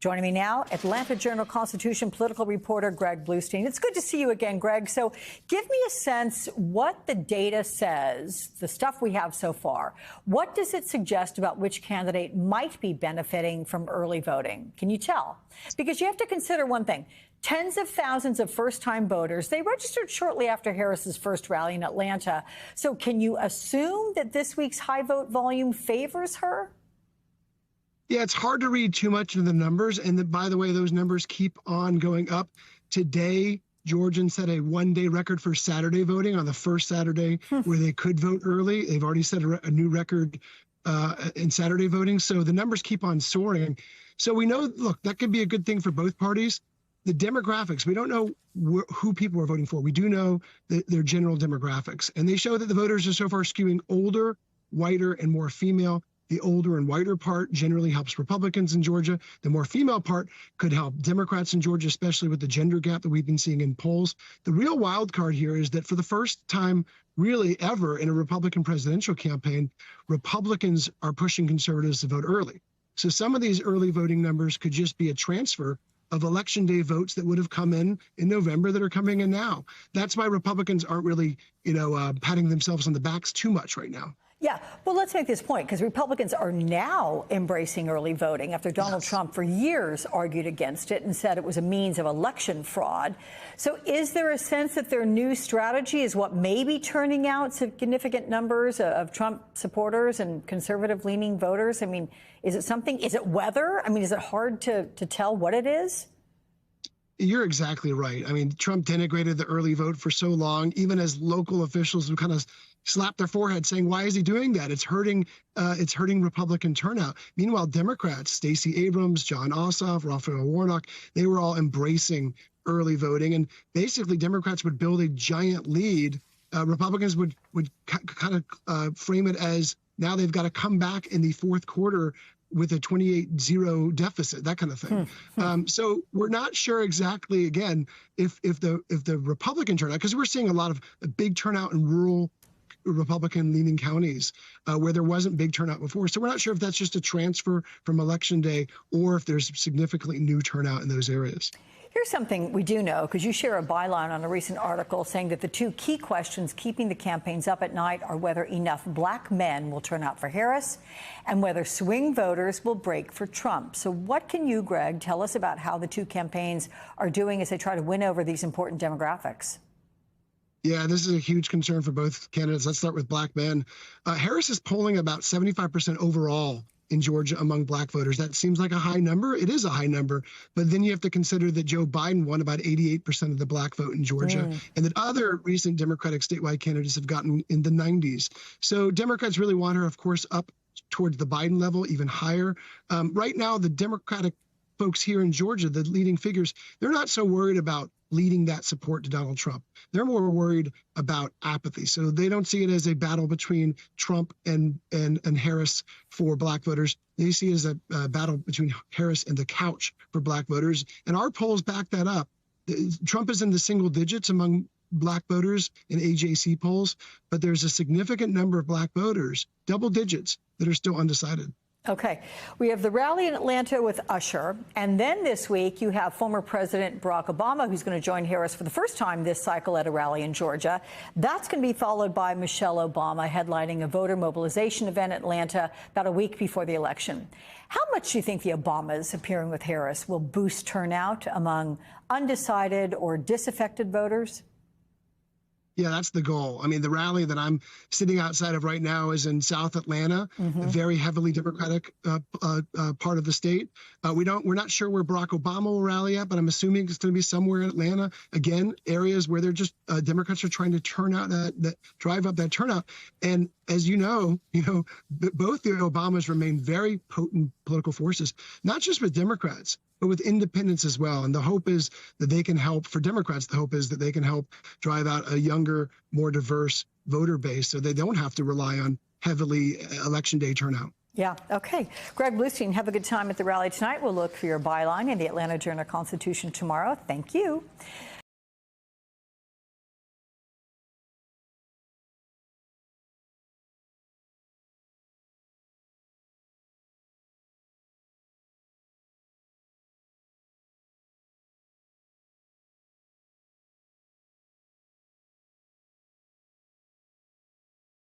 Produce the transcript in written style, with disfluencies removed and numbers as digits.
Joining me now, Atlanta Journal-Constitution political reporter Greg Bluestein. It's good to see you again, Greg. So give me a sense what the data says, the stuff we have so far. What does it suggest about which candidate might be benefiting from early voting? Can you tell? Because you have to consider one thing. Tens of thousands of first-time voters, they registered shortly after Harris's first rally in Atlanta. So can you assume that this week's high vote volume favors her? Yeah, it's hard to read too much into the numbers. And by the way, those numbers keep on going up. Today, Georgians set a one-day record for Saturday voting on the first Saturday where they could vote early. They've already set a new record in Saturday voting. So the numbers keep on soaring. So we know, look, that could be a good thing for both parties. The demographics, we don't know who people are voting for. We do know their general demographics. And they show that the voters are so far skewing older, whiter, and more female. The older and whiter part generally helps Republicans in Georgia. The more female part could help Democrats in Georgia, especially with the gender gap that we've been seeing in polls. The real wild card here is that for the first time really ever in a Republican presidential campaign, Republicans are pushing conservatives to vote early. So some of these early voting numbers could just be a transfer of election day votes that would have come in November that are coming in now. That's why Republicans aren't really, patting themselves on the backs too much right now. Yeah, well, let's make this point, because Republicans are now embracing early voting after Donald Trump for years argued against it and said it was a means of election fraud. So is there a sense that their new strategy is what may be turning out significant numbers of Trump supporters and conservative-leaning voters? I mean, is it something? Is it weather? I mean, is it hard to tell what it is? You're exactly right. I mean, Trump denigrated the early vote for so long, even as local officials who kind of slapped their forehead saying, why is he doing that? It's hurting Republican turnout. Meanwhile, Democrats, Stacey Abrams, Jon Ossoff, Raphael Warnock, they were all embracing early voting. And basically, Democrats would build a giant lead. Republicans would kind of frame it as now they've got to come back in the fourth quarter with a 28-0 deficit, that kind of thing. So we're not sure exactly, again, if the Republican turnout, because we're seeing a lot of a big turnout in rural Republican-leaning counties where there wasn't big turnout before. So we're not sure if that's just a transfer from Election Day or if there's significantly new turnout in those areas. Here's something we do know, because you share a byline on a recent article saying that the two key questions keeping the campaigns up at night are whether enough black men will turn out for Harris and whether swing voters will break for Trump. So what can you, Greg, tell us about how the two campaigns are doing as they try to win over these important demographics? Yeah, this is a huge concern for both candidates. Let's start with black men. Harris is polling about 75% overall in Georgia among black voters. That seems like a high number. It is a high number, but then you have to consider that Joe Biden won about 88% of the black vote in Georgia, and that other recent Democratic statewide candidates have gotten in the 90s. So Democrats really want her, of course, up towards the Biden level, even higher. Right now, the Democratic folks here in Georgia, the leading figures, they're not so worried about leading that support to Donald Trump. They're more worried about apathy. So they don't see it as a battle between Trump and Harris for black voters. They see it as a battle between Harris and the couch for black voters. And our polls back that up. Trump is in the single digits among black voters in AJC polls, but there's a significant number of black voters, double digits, that are still undecided. Okay. We have the rally in Atlanta with Usher. And then this week, you have former President Barack Obama, who's going to join Harris for the first time this cycle at a rally in Georgia. That's going to be followed by Michelle Obama headlining a voter mobilization event in Atlanta about a week before the election. How much do you think the Obamas appearing with Harris will boost turnout among undecided or disaffected voters? Yeah, that's the goal. I mean, the rally that I'm sitting outside of right now is in South Atlanta, a very heavily Democratic part of the state. We're not sure where Barack Obama will rally at, but I'm assuming it's going to be somewhere in Atlanta. Again, areas where they're just Democrats are trying to turn out drive up that turnout. And as you know, both the Obamas remain very potent political forces, not just with Democrats, but with independents as well. And the hope is that they can help, for Democrats, the hope is that they can help drive out a younger, more diverse voter base so they don't have to rely on heavily Election Day turnout. Yeah, okay. Greg Bluestein, have a good time at the rally tonight. We'll look for your byline in the Atlanta Journal-Constitution tomorrow. Thank you.